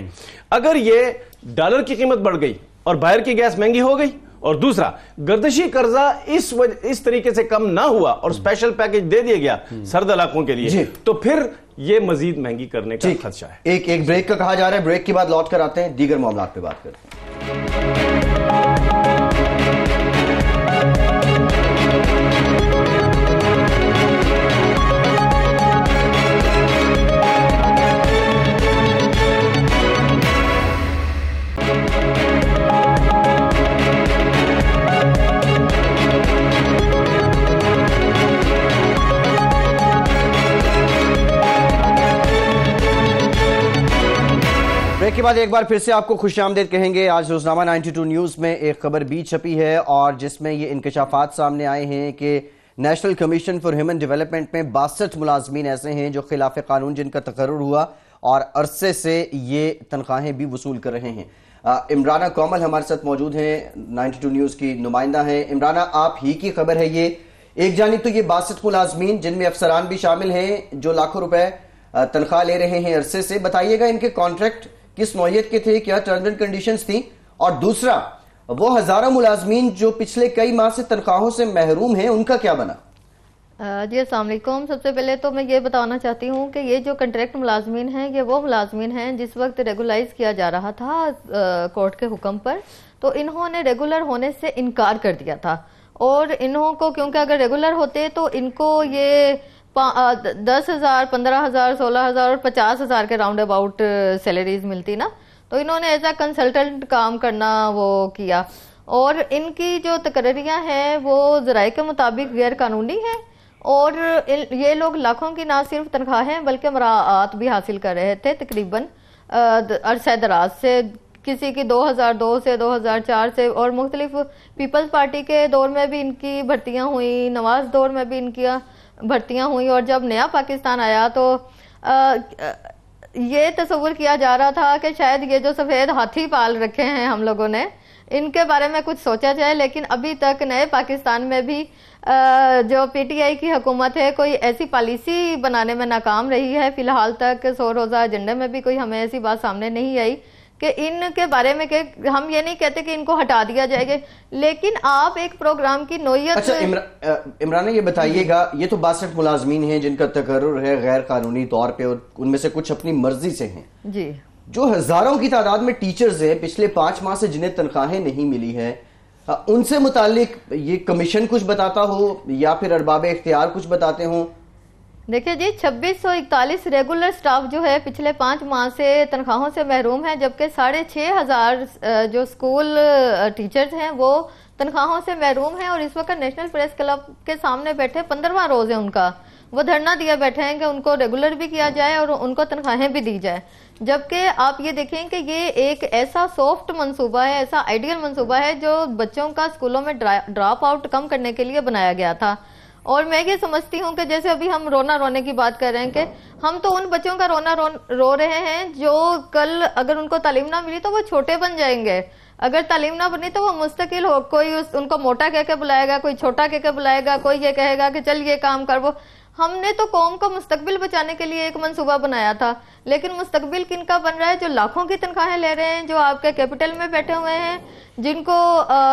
अगर ये डॉलर की कीमत बढ़ गई और बाहर की गैस महंगी हो गई, और दूसरा गर्दिशी कर्जा इस तरीके से कम ना हुआ और स्पेशल पैकेज दे दिया गया सर्द इलाकों के लिए, तो फिर ये मजीद महंगी करने का खदशा है। एक ब्रेक का कहा जा रहा है, ब्रेक के बाद लौट कर आते हैं, दीगर मामला पे बात करते हैं। ब्रेक के बाद एक बार फिर से आपको खुशामदीद कहेंगे। आज रोजनामा 92 न्यूज में एक खबर भी छपी है और जिसमें ये इंकशाफात सामने आए हैं कि national commission for human development में 62 मुलाजमीन ऐसे हैं जो खिलाफ कानून जिनका तकर्रुर हुआ और अरसे से ये तनख्वाहें भी वसूल कर रहे हैं। इमराना कोमल हमारे साथ मौजूद हैं, 92 न्यूज की नुमाइंदा है। इमराना, आप ही की खबर है ये, एक जानिब तो ये 62 मुलाजमीन जिनमें अफसरान भी शामिल हैं जो लाखों रुपए तनख्वाह ले रहे हैं अरसे से, बताइएगा इनके कॉन्ट्रैक्ट किस नौयत के थे, क्या टर्म्स एंड कंडीशंस थी, और दूसरा वो हजारों मुलाजमीन जो पिछले कई माह से तनख्वाहों से महरूम हैं उनका क्या बना? जी अस्सलाम वालेकुम। सबसे पहले तो मैं ये बताना चाहती हूँ कि ये जो कंट्रैक्ट मुलाजमीन हैं ये वो मुलाजमीन हैं जिस वक्त रेगुलाइज किया जा रहा था कोर्ट के हुक्म पर, तो इन्होंने रेगुलर होने से इनकार कर दिया था। और इन्हों को क्योंकि अगर रेगुलर होते तो इनको ये 10,000, 15,000, 16,000 और 50,000 के राउंड अबाउट सैलरीज मिलती ना, तो इन्होंने एज अ कंसल्टेंट काम करना वो किया। और इनकी जो तकरीरियां हैं वो ज़राए के मुताबिक गैर कानूनी हैं और ये लोग लाखों की ना सिर्फ तनख्वाहें बल्कि मराआत भी हासिल कर रहे थे तकरीबन अरसे दराज से, किसी की 2002 से 2004 से, और मुख्तलिफ पीपल्स पार्टी के दौर में भी इनकी भर्तियां हुई, नवाज दौर में भी इनकी भर्तियां हुई, और जब नया पाकिस्तान आया तो ये तस्वुर किया जा रहा था कि शायद ये जो सफ़ेद हाथी पाल रखे हैं हम लोगों ने, इनके बारे में कुछ सोचा जाए। लेकिन अभी तक नए पाकिस्तान में भी जो पीटीआई की हुकूमत है कोई ऐसी पॉलिसी बनाने में नाकाम रही है। फिलहाल तक 100 रोज़ा एजेंडे में भी कोई हमें ऐसी बात सामने नहीं आई कि इनके बारे में कि हम ये नहीं कहते कि इनको हटा दिया जाएगा, लेकिन आप एक प्रोग्राम की नोयत। अच्छा इमरान, ये बताइएगा, ये तो 62 मुलाजमीन हैं जिनका तकर्रुर है गैर कानूनी तौर पे और उनमें से कुछ अपनी मर्जी से हैं जी, जो हजारों की तादाद में टीचर्स हैं पिछले 5 माह से जिन्हें तनख्वाहें नहीं मिली है, उनसे मुतालिक ये कमीशन कुछ बताता हो या फिर अरबाब इख्तियार कुछ बताते हो? देखिए जी, 2641 रेगुलर स्टाफ जो है पिछले 5 माह से तनख्वाहों से महरूम है, जबकि 6,500 जो स्कूल टीचर्स हैं वो तनख्वाहों से महरूम हैं। और इस वक्त नेशनल प्रेस क्लब के सामने बैठे 15वां रोज है उनका, वो धरना दिए बैठे हैं कि उनको रेगुलर भी किया जाए और उनको तनख्वाहें भी दी जाए। जबकि आप ये देखें कि ये एक ऐसा सॉफ्ट मंसूबा है, ऐसा आइडियल मंसूबा है जो बच्चों का स्कूलों में ड्रॉप आउट कम करने के लिए बनाया गया था। और मैं ये समझती हूँ कि जैसे अभी हम रोना रोने की बात कर रहे हैं कि हम तो उन बच्चों का रोना रो रहे हैं जो कल अगर उनको तालीम ना मिली तो वो छोटे बन जाएंगे, अगर तालीम ना बनी तो वो मुस्तकिल हो, कोई उनको मोटा कह के बुलाएगा, कोई छोटा कह के बुलाएगा, कोई ये कहेगा कि चल ये काम कर। वो हमने तो कौम को मुस्तकबिल बचाने के लिए एक मंसूबा बनाया था, लेकिन मुस्तकबिल किनका बन रहा है? जो लाखों की तनख्वाहें ले रहे हैं, जो आपके कैपिटल में बैठे हुए हैं, जिनको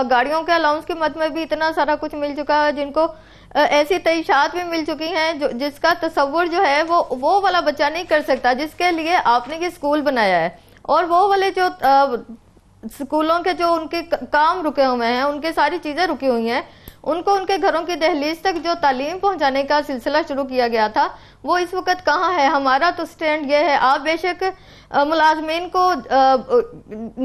गाड़ियों के अलाउंस की मद में भी इतना सारा कुछ मिल चुका है, जिनको ऐसी तईशात भी मिल चुकी हैं जिसका तस्वुर जो है वो वाला बच्चा नहीं कर सकता, जिसके लिए आपने ये स्कूल बनाया है। और वो वाले जो स्कूलों के जो उनके काम रुके हुए हैं, उनके सारी चीजें रुकी हुई हैं, उनको उनके घरों की दहलीज तक जो तालीम पहुंचाने का सिलसिला शुरू किया गया था वो इस वक्त कहाँ है? हमारा तो स्टैंड ये है, आप बेशक मुलाजमीन को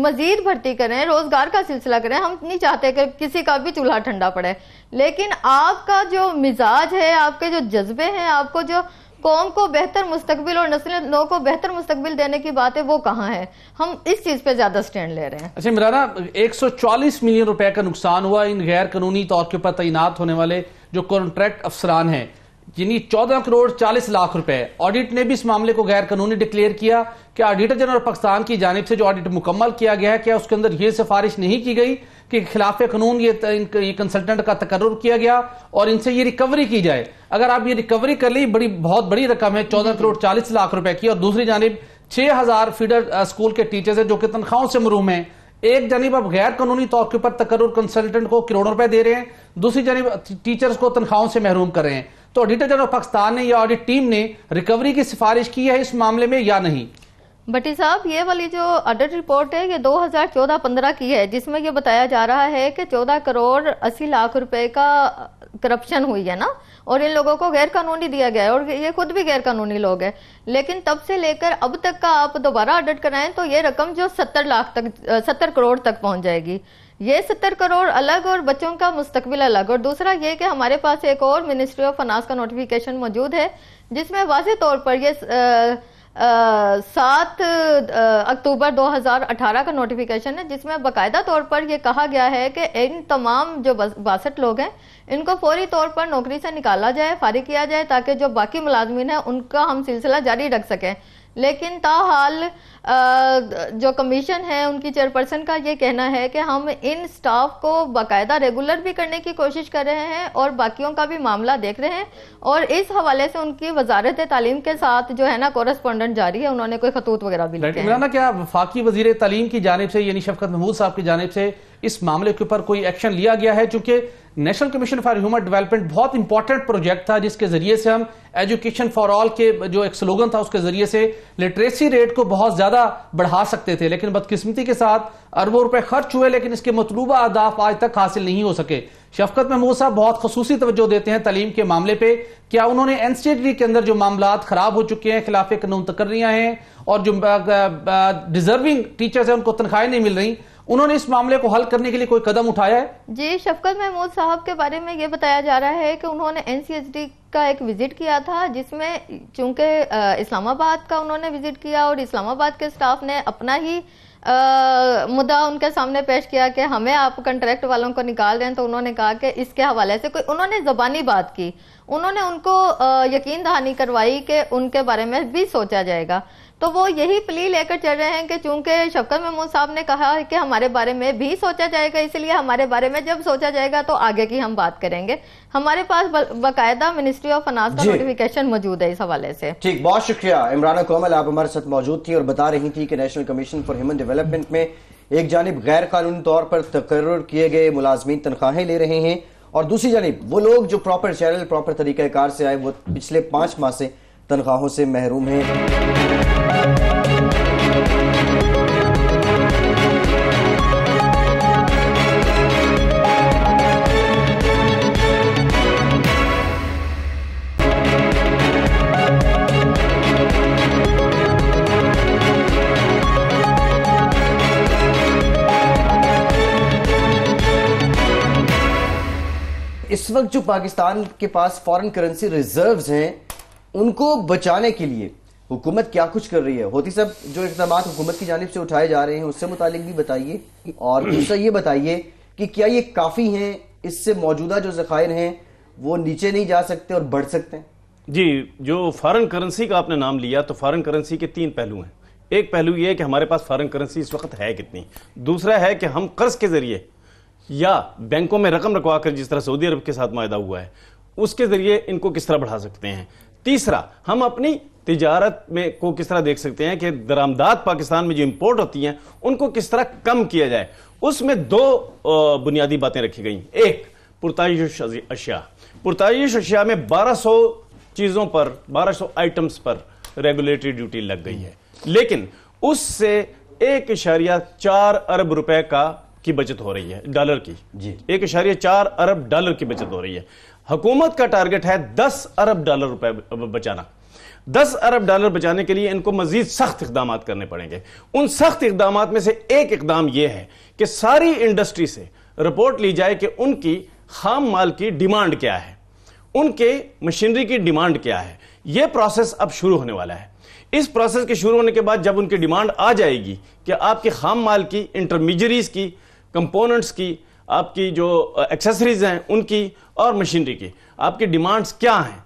मजीद भर्ती करें, रोजगार का सिलसिला करें, हम नहीं चाहते कि किसी का भी चूल्हा ठंडा पड़े, लेकिन आपका जो मिजाज है, आपके जो जज्बे हैं, आपको जो कौम को बेहतर मुस्तकबिल और नस्ल नौ को बेहतर मुस्तकबिल देने की बात है, वो कहाँ है? हम इस चीज पे ज्यादा स्टैंड ले रहे हैं। अच्छा इमराना, 140 मिलियन रुपए का नुकसान हुआ इन गैर कानूनी तौर के ऊपर तैनात होने वाले जो कॉन्ट्रैक्ट अफसरान हैं, यानी 14 करोड़ 40 लाख रुपए। ऑडिट ने भी इस मामले को गैर कानूनी डिक्लेयर किया। क्या ऑडिटर जनरल पाकिस्तान की जानिब से जो ऑडिट मुकम्मल किया गया है, क्या उसके अंदर यह सिफारिश नहीं की गई कि खिलाफ कानून ये कंसल्टेंट का तकर्रुर किया गया और इनसे ये रिकवरी की जाए? अगर आप ये रिकवरी कर ली, बहुत बड़ी रकम है 14 करोड़ 40 लाख रुपए की, और दूसरी जानिब 6000 फीडर स्कूल के टीचर्स हैं जो कि तनख्वाहों से महरूम हैं। एक जानिब आप गैर कानूनी तौर के ऊपर तकर्रुर कंसल्टेंट को करोड़ों रुपए दे रहे हैं, दूसरी जानिब टीचर्स को तनख्वाहों से महरूम कर रहे हैं। तो ऑडिटर जनरल पाकिस्तान ने या ऑडिट टीम ने रिकवरी की सिफारिश की है इस मामले में या नहीं? भट्टी साहब, ये वाली जो ऑडिट रिपोर्ट है ये 2014-15 की है, जिसमें ये बताया जा रहा है कि 14 करोड़ 80 लाख रुपए का करप्शन हुई है ना, और इन लोगों को गैर कानूनी दिया गया है, और ये खुद भी गैर कानूनी लोग हैं। लेकिन तब से लेकर अब तक का आप दोबारा ऑडिट कराएं तो ये रकम जो 70 करोड़ तक पहुंच जाएगी। ये 70 करोड़ अलग और बच्चों का मुस्तकबिल अलग। और दूसरा ये कि हमारे पास एक और मिनिस्ट्री ऑफ फाइनेंस का नोटिफिकेशन मौजूद है जिसमें वाज़ेह तौर पर ये 7 अक्टूबर 2018 का नोटिफिकेशन है, जिसमें बाकायदा तौर पर यह कहा गया है कि इन तमाम जो 62 लोग हैं इनको फौरी तौर पर नौकरी से निकाला जाए, फारिग किया जाए, ताकि जो बाकी मुलाजमीन हैं उनका हम सिलसिला जारी रख सकें। लेकिन ताहाल जो कमीशन है उनकी चेयरपर्सन का ये कहना है कि हम इन स्टाफ को बाकायदा रेगुलर भी करने की कोशिश कर रहे हैं और बाकियों का भी मामला देख रहे हैं, और इस हवाले से उनकी वजारत तालीम के साथ जो है ना कोरेस्पोंडेंट जारी है, उन्होंने कोई खतूत वगैरह भी लिखे हैं। क्या वफाकी वजीर तालीम की जानिब से यानी शफकत महमूद साहब की जानिब से इस मामले के ऊपर कोई एक्शन लिया गया है? चूंकि national commission for human development बहुत इंपॉर्टेंट प्रोजेक्ट था जिसके जरिए से हम एजुकेशन फॉर ऑल के जो एक स्लोगन था उसके जरिए से लिटरेसी रेट को बहुत ज्यादा बढ़ा सकते थे, लेकिन बदकिस्मती के साथ अरबों रुपए खर्च हुए लेकिन इसके मतलूबा अहदाफ आज तक हासिल नहीं हो सके। शफकत महमूद साहब बहुत खसूसी तवज्जो देते हैं तालीम के मामले पे। क्या उन्होंने एनसीईआरटी के अंदर जो मामलात खराब हो चुके हैं, खिलाफ कानून तकर्रियां हैं और जो डिजर्विंग टीचर्स हैं उनको तनख्वाहें नहीं मिल रही, उन्होंने इस मामले को हल करने के लिए कोई कदम उठाया है? जी, शफकत महमूद साहब के बारे में ये बताया जा रहा है कि उन्होंने एनसीईआरटी का एक विजिट किया था, जिसमें चूंकि इस्लामाबाद का उन्होंने विजिट किया और इस्लामाबाद के स्टाफ ने अपना ही मुद्दा उनके सामने पेश किया कि हमें आप कंट्रैक्ट वालों को निकाल रहे हैं, तो उन्होंने कहा कि इसके हवाले से कोई उन्होंने जबानी बात की, उन्होंने उनको यकीन दहानी करवाई कि उनके बारे में भी सोचा जाएगा। तो वो यही प्ली लेकर चल रहे हैं कि चूंकि शफकत महमूद साहब ने कहा है कि हमारे बारे में भी सोचा जाएगा, इसलिए हमारे बारे में जब सोचा जाएगा तो आगे की हम बात करेंगे। हमारे पास बाकायदा मिनिस्ट्री ऑफ फाइनेंस का नोटिफिकेशन मौजूद है इस हवाले से। ठीक, बहुत शुक्रिया इमरान कोमल, आप हमारे साथ मौजूद थी और बता रही थी कि national commission for human development में एक जानिब गैर कानूनी तौर पर तकर्रुर किए गए मुलाजमीन तनख्वाहें ले रहे हैं और दूसरी जानिब वो लोग जो प्रॉपर चैनल प्रॉपर तरीक़ाकार से आए वो पिछले 5 माह से तनख्वाहों से महरूम हैं। इस वक्त जो पाकिस्तान के पास फॉरेन करेंसी रिजर्व्स हैं उनको बचाने के लिए हुकूमत क्या कुछ कर रही है? होती सब जो इक़दाम हुकूमत की जानिब से उठाए जा रहे हैं उससे मुतालिक भी बताइए, और दूसरा ये बताइए कि क्या ये काफ़ी हैं, इससे मौजूदा जो ज़खायर हैं वो नीचे नहीं जा सकते और बढ़ सकते हैं? जी, जो फॉरेन करेंसी का आपने नाम लिया, तो फॉरेन करेंसी के 3 पहलू हैं। एक पहलू ये है कि हमारे पास फॉरेन करेंसी इस वक्त है कितनी, दूसरा है कि हम कर्ज के जरिए या बैंकों में रकम रखवा कर, जिस तरह सऊदी अरब के साथ मायदा हुआ है, उसके जरिए इनको किस तरह बढ़ा सकते हैं। तीसरा, हम अपनी तिजारत में को किस तरह देख सकते हैं कि दरामदात पाकिस्तान में जो इंपोर्ट होती हैं उनको किस तरह कम किया जाए। उसमें 2 बुनियादी बातें रखी गई। एक, पुरताइश अशिया। पुरताइश अशिया में 1200 चीजों पर, 1200 आइटम्स पर रेगुलेटरी ड्यूटी लग गई है, लेकिन उससे 1.4 अरब रुपए की बचत हो रही है, डॉलर की। 1.4 अरब डॉलर की बचत हो रही है। हुकूमत का टारगेट है 10 अरब डॉलर रुपए बचाना। 10 अरब डॉलर बचाने के लिए इनको मजीद सख्त इकदाम करने पड़ेंगे। उन सख्त इकदाम में से एक इकदाम यह है कि सारी इंडस्ट्री से रिपोर्ट ली जाए कि उनकी खाम माल की डिमांड क्या है, उनके मशीनरी की डिमांड क्या है। यह प्रोसेस अब शुरू होने वाला है। इस प्रोसेस के शुरू होने के बाद जब उनकी डिमांड आ जाएगी कि आपकी खाम माल की, इंटरमीडियरीज की, कंपोनेंट्स की, आपकी जो एक्सेसरीज हैं उनकी, और मशीनरी की आपकी डिमांड्स क्या हैं,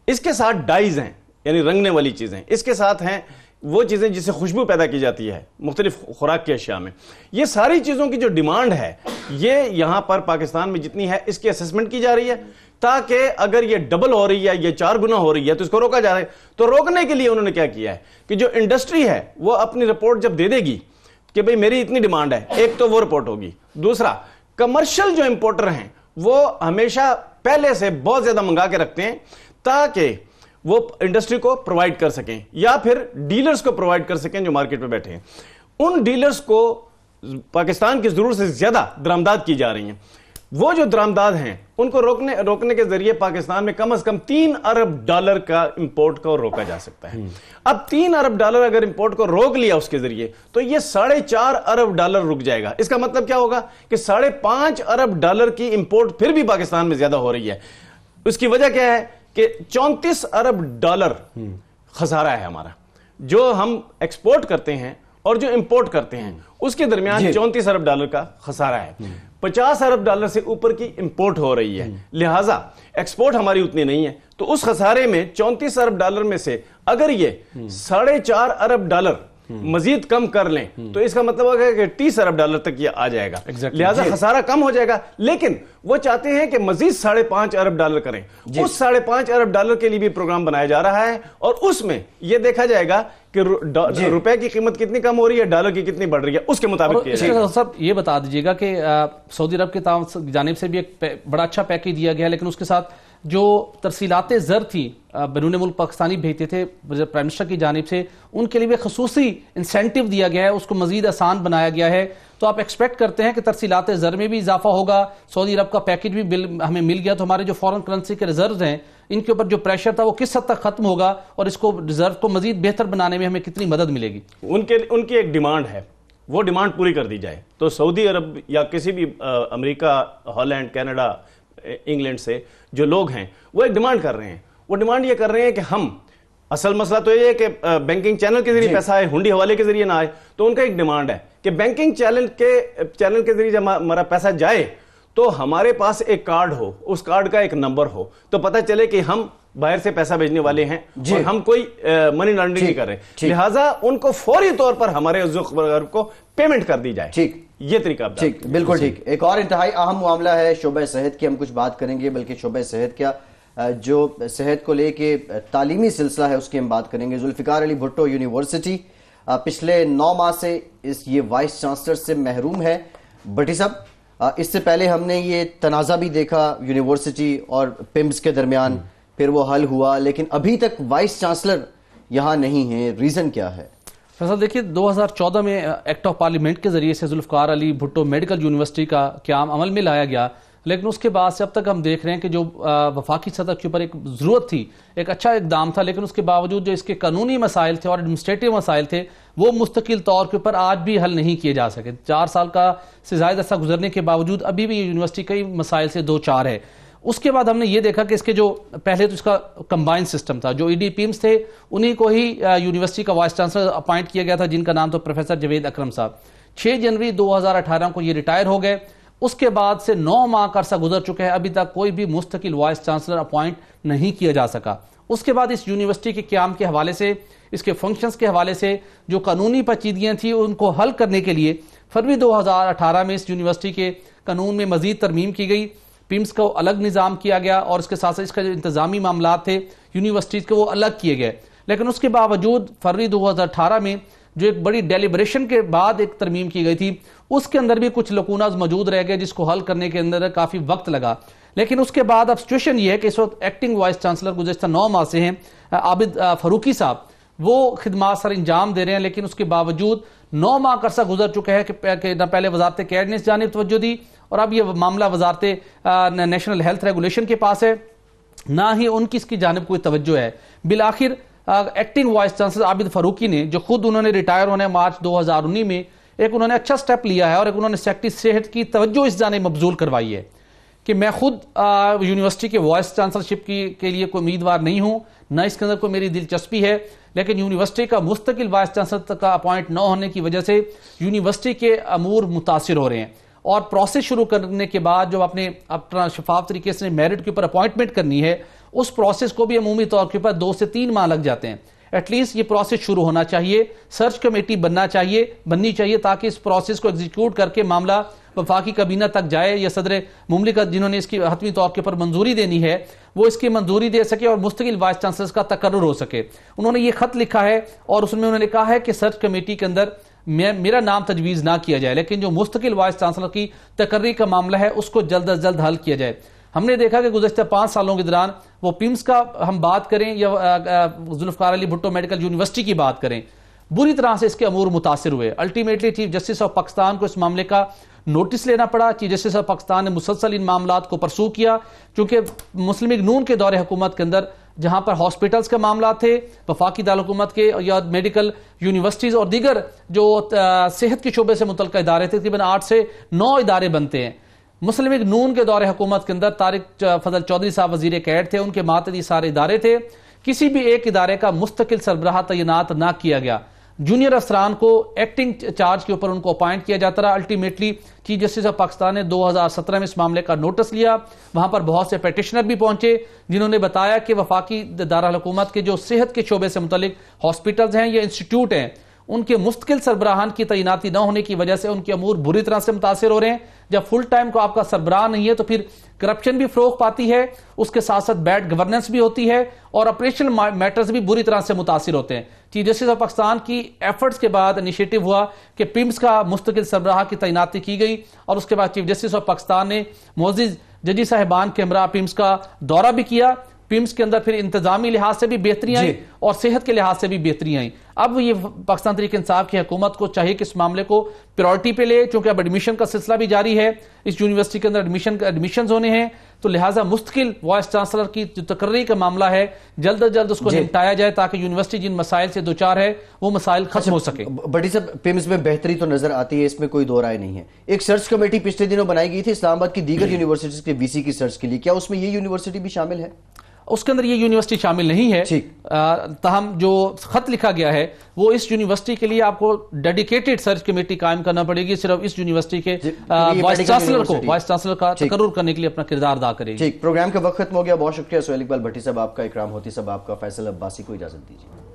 इसके साथ डाइज हैं यानी रंगने वाली चीजें, इसके साथ हैं वो चीजें जिससे खुशबू पैदा की जाती है मुख्तलिफ खुराक की अशिया में। ये सारी चीजों की जो डिमांड है ये यहां पर पाकिस्तान में जितनी है इसकी असेसमेंट की जा रही है, ताकि अगर ये डबल हो रही है, ये 4 गुना हो रही है तो इसको रोका जा रहा है। तो रोकने के लिए उन्होंने क्या किया है कि जो इंडस्ट्री है वो अपनी रिपोर्ट जब दे देगी कि भाई मेरी इतनी डिमांड है, एक तो वो रिपोर्ट होगी, दूसरा कमर्शियल जो इंपोर्टर हैं वो हमेशा पहले से बहुत ज्यादा मंगा के रखते हैं ताकि वो इंडस्ट्री को प्रोवाइड कर सकें या फिर डीलर्स को प्रोवाइड कर सकें जो मार्केट में बैठे हैं। उन डीलर्स को पाकिस्तान की जरूरत से ज्यादा दरामदाद की जा रही हैं। वो जो दरामदाद हैं उनको रोकने के जरिए पाकिस्तान में कम से कम 3 अरब डॉलर का इंपोर्ट को रोका जा सकता है। अब 3 अरब डॉलर अगर इंपोर्ट को रोक लिया उसके जरिए तो ये 4.5 अरब डॉलर रुक जाएगा। इसका मतलब क्या होगा कि 5.5 अरब डॉलर की इंपोर्ट फिर भी पाकिस्तान में ज्यादा हो रही है। उसकी वजह क्या है कि 34 अरब डॉलर खसारा है हमारा, जो हम एक्सपोर्ट करते हैं और जो इंपोर्ट करते हैं उसके दरमियान 34 अरब डॉलर का खसारा है। 50 अरब डॉलर से ऊपर की इंपोर्ट हो रही है, लिहाजा एक्सपोर्ट हमारी उतनी नहीं है। तो उस खसारे में 34 अरब डॉलर में से अगर ये 4.5 अरब डॉलर मजीद कम कर लें तो इसका मतलब होगा कि 30 अरब डॉलर तक ये आ जाएगा। लिहाजा खसारा कम हो जाएगा, लेकिन वो चाहते हैं कि मजीद 5.5 अरब डॉलर करें। उस 5.5 अरब डॉलर के लिए भी प्रोग्राम बनाया जा रहा है और उसमें यह देखा जाएगा कि रुपए की कीमत कितनी कम हो रही है, डॉलर की कितनी बढ़ रही है, उसके मुताबिक। सब ये बता दीजिएगा कि सऊदी अरब की जानिब से भी एक बड़ा अच्छा पैकेज दिया गया, लेकिन उसके साथ जो तरसीलात ज़र थी बैरून मुल्क पाकिस्तानी भेजते थे प्राइम मिनिस्टर की जानिब से, उनके लिए भी खसूसी इंसेंटिव दिया गया है, उसको मजीद आसान बनाया गया है। तो आप एक्सपेक्ट करते हैं कि तरसीलात ज़र में भी इजाफा होगा? सऊदी अरब का पैकेज भी बिल हमें मिल गया तो हमारे जो फॉरेन करेंसी के रिजर्व हैं इनके ऊपर जो प्रेशर था वो किस हद तक खत्म होगा और इसको रिजर्व को मजीद बेहतर बनाने में हमें कितनी मदद मिलेगी? उनकी एक डिमांड है, वो डिमांड पूरी कर दी जाए तो सऊदी अरब या किसी भी अमेरिका, हॉलैंड, कनाडा, इंग्लैंड से जो लोग हैं वो एक डिमांड कर रहे हैं। वो डिमांड ये कर रहे हैं कि हम, असल मसला तो ये है कि बैंकिंग चैनल के जरिए पैसा आए, हुंडी हवाले के जरिए ना आए। तो उनका एक डिमांड है कि बैंकिंग चैनल के जरिए जब हमारा पैसा जाए तो हमारे पास एक कार्ड हो, उस कार्ड का एक नंबर हो, तो पता चले कि हम बाहर से पैसा भेजने वाले हैं और हम कोई मनी लॉन्ड्रिंग नहीं कर रहे। लिहाजा उनको फौरी तौर पर हमारे को पेमेंट कर दी जाए। ठीक, ये तरीका। ठीक, बिल्कुल ठीक। एक और इंतहाई अहम मामला है शोबे सेहत की, हम कुछ बात करेंगे, बल्कि शोबे सेहत क्या, जो सेहत को लेके तालीमी सिलसिला है उसकी हम बात करेंगे। जुल्फिकार अली भुट्टो यूनिवर्सिटी पिछले 9 माह से ये वाइस चांसलर से महरूम है। भट्टी साहब, इससे पहले हमने ये तनाज़ा भी देखा यूनिवर्सिटी और पिम्स के दरमियान, फिर वो हल हुआ, लेकिन अभी तक वाइस चांसलर यहाँ नहीं है। रीजन क्या है? फैसल, देखिए 2014 में एक्ट ऑफ पार्लियामेंट के जरिए से जुल्फिकार अली भुट्टो मेडिकल यूनिवर्सिटी का क्याम अमल में लाया गया, लेकिन उसके बाद से अब तक हम देख रहे हैं कि जो वफाकी सतह के ऊपर एक जरूरत थी, एक अच्छा इकदाम था, लेकिन उसके बावजूद जो इसके कानूनी मसाइल थे और एडमिनिस्ट्रेटिव मसाइल थे वो मुस्तकिल तौर के ऊपर आज भी हल नहीं किए जा सके। 4 साल का से ज़्यादा अरसा गुजरने के बावजूद अभी भी यूनिवर्सिटी कई मसाइल से 2-4 है। उसके बाद हमने ये देखा कि इसके जो पहले तो इसका कंबाइंड सिस्टम था, जो ईडी पीम्स थे उन्हीं को ही यूनिवर्सिटी का वाइस चांसलर अपॉइंट किया गया था, जिनका नाम था प्रोफेसर जवेद अकरम साहब। 6 जनवरी 2018 को ये रिटायर हो गए। उसके बाद से 9 माह का अरसा गुजर चुका है, अभी तक कोई भी मुस्तकिल वाइस चांसलर अपॉइंट नहीं किया जा सका। उसके बाद इस यूनिवर्सिटी के क्याम के हवाले से, इसके फंक्शंस के हवाले से जो कानूनी पेचीदगियां थी उनको हल करने के लिए फरवरी 2018 में इस यूनिवर्सिटी के कानून में मजीद तरमीम की गई, पिम्स को अलग निज़ाम किया गया और इसके साथ साथ इसका जो इंतजामी मामला थे यूनिवर्सिटीज के वो अलग किए गए। लेकिन उसके बावजूद फरवरी 2018 में जो एक बड़ी डेलिब्रेशन के बाद एक तरमीम की गई थी, उसके अंदर भी कुछ लकूनाज मौजूद रह गए, जिसको हल करने के अंदर काफी वक्त लगा। लेकिन उसके बाद अब सिचुएशन ये है कि इस वक्त एक्टिंग वाइस चांसलर गुज़श्ता 9 माह से हैं आबिद फारूकी साहब, वो खिदमात सर अंजाम दे रहे हैं। लेकिन उसके बावजूद 9 माह का अरसा गुजर चुका है कि न पहले वजारत कैबिनेट ने जानिब तवज्जो दी और अब ये मामला वजारत नेशनल हेल्थ रेगुलेशन के पास है, ना ही उनकी इसकी जानिब कोई तवज्जो है। बिलाखिर acting vice chancellor Abid Farooqi ने, जो खुद उन्होंने रिटायर होने मार्च 2019 में एक उन्होंने अच्छा स्टेप लिया है और एक उन्होंने सेक्रेटरी सेहत की तवज्जो इस जानिब मबजूल करवाई है कि मैं खुद यूनिवर्सिटी के वाइस चांसलरशिप के लिए कोई उम्मीदवार नहीं हूं, न इसके अंदर कोई मेरी दिलचस्पी है, लेकिन यूनिवर्सिटी का मुस्तकिल वाइस चांसलर का अपॉइंट न होने की वजह से यूनिवर्सिटी के अमूर मुतासिर हो रहे हैं। और प्रोसेस शुरू करने के बाद जो आपने अपना शफाफ तरीके से मेरिट के ऊपर अपॉइंटमेंट करनी है, उस प्रोसेस को भी अमूमी तौर के ऊपर 2 से 3 माह लग जाते हैं। एटलीस्ट ये प्रोसेस शुरू होना चाहिए, सर्च कमेटी बननी चाहिए ताकि इस प्रोसेस को एग्जीक्यूट करके मामला वफाकी काबीना तक जाए या सदर मुमलिकत जिन्होंने इसकी हतमी तौर के ऊपर मंजूरी देनी है वो इसकी मंजूरी दे सके और मुस्तकिल वाइस चांसलर का तकर्रुर हो सके। उन्होंने ये खत लिखा है और उसमें उन्होंने कहा है कि सर्च कमेटी के अंदर मेरा नाम तजवीज ना किया जाए, लेकिन जो मुस्तकिल वाइस चांसलर की तकर्री का मामला है उसको जल्द अज जल्द हल किया जाए। हमने देखा कि गुज़श्ता 5 सालों के दौरान वो पिम्स का हम बात करें या जुल्फ़िकार अली भुट्टो मेडिकल यूनिवर्सिटी की बात करें, बुरी तरह से इसके अमूर मुतासिर हुए। Ultimately chief justice of Pakistan को इस मामले का नोटिस लेना पड़ा। चीफ जस्टिस ऑफ पाकिस्तान ने मुसलसल इन मामलात को परसू किया, क्योंकि मुस्लिम लीग नून के दौरे हुकूमत के अंदर जहां पर हॉस्पिटल्स के मामला थे, वफाकी दारुल-हुकूमत के या मेडिकल यूनिवर्सिटीज और दीगर जो सेहत के शोबे से मुतल्लिक़ इदारे थे, तकरीबन 8 से 9 इदारे बनते हैं। मुस्लिम लीग नून के दौरे हुकूमत के अंदर तारिक फजल चौधरी साहब वजीर कैड थे, उनके मातहत ये सारे इदारे थे। किसी भी एक इदारे का मुस्तकिल सरबराह तैनात ना किया गया। जूनियर अफसरान को एक्टिंग चार्ज के ऊपर उनको अपॉइंट किया जाता रहा। Ultimately chief justice of Pakistan ने 2017 में इस मामले का नोटिस लिया। वहां पर बहुत से पेटिशनर भी पहुंचे जिन्होंने बताया कि वफाकी दारुल हुकूमत के जो सेहत के शोबे से मुतल्लिक हॉस्पिटल्स हैं या इंस्टीट्यूट हैं, उनके मुस्तकिल सरबराहान की तैनाती न होने की वजह से उनके अमूर बुरी तरह से मुतासिर हो रहे हैं। जब फुल टाइम को आपका सरबराह नहीं है तो फिर करप्शन भी फरोग पाती है, उसके साथ साथ बैड गवर्नेंस भी होती है और ऑपरेशनल मैटर्स भी बुरी तरह से मुतासिर होते हैं। चीफ जस्टिस ऑफ पाकिस्तान की एफर्ट्स के बाद इनिशिएटिव हुआ कि पिम्स का मुस्तकिल सरबराह की तैनाती की गई और उसके बाद चीफ जस्टिस ऑफ पाकिस्तान ने मोअज़्ज़िज़ जजी साहिबान के हमरा पिम्स का दौरा भी किया। पिम्स के अंदर फिर इंतजामी लिहाज से भी बेहतरी आई और सेहत के लिहाज से भी बेहतरी आई। अब ये पाकिस्तान तहरीक इंसाफ की हुकूमत को चाहिए कि इस मामले को प्रायोरिटी पे ले, क्योंकि अब एडमिशन का सिलसिला भी जारी है। इस यूनिवर्सिटी के अंदर एडमिशन होने हैं, तो लिहाजा मुस्तकिल वाइस चांसलर की जो तकर्री का मामला है जल्द अज जल्द उसको निपटाया जाए ताकि यूनिवर्सिटी जिन मसाइल से दो चार है वो मसाइल खत्म हो सके। बड़ी साहब, पिम्स में बेहतरी तो नजर आती है, इसमें कोई दो राय नहीं है। एक सर्च कमेटी पिछले दिनों बनाई गई थी इस्लामाबाद की दीगर यूनिवर्सिटीज के वीसी की सर्च के लिए, क्या उसमें ये यूनिवर्सिटी भी शामिल है? उसके अंदर ये यूनिवर्सिटी शामिल नहीं है। ताहम जो खत लिखा गया है वो इस यूनिवर्सिटी के लिए आपको डेडिकेटेड सर्च कमेटी कायम करना पड़ेगी, सिर्फ इस यूनिवर्सिटी के वाइस चांसलर का तकर्रुर करने के लिए अपना किरदार अदा करेगी। ठीक, प्रोग्राम का वक्त खत्म हो गया। बहुत शुक्रिया सोहेल इकबाल भट्टी साहब आपका, इकराम होती साहब आपका, फैसल अब्बासी को इजाजत दीजिए।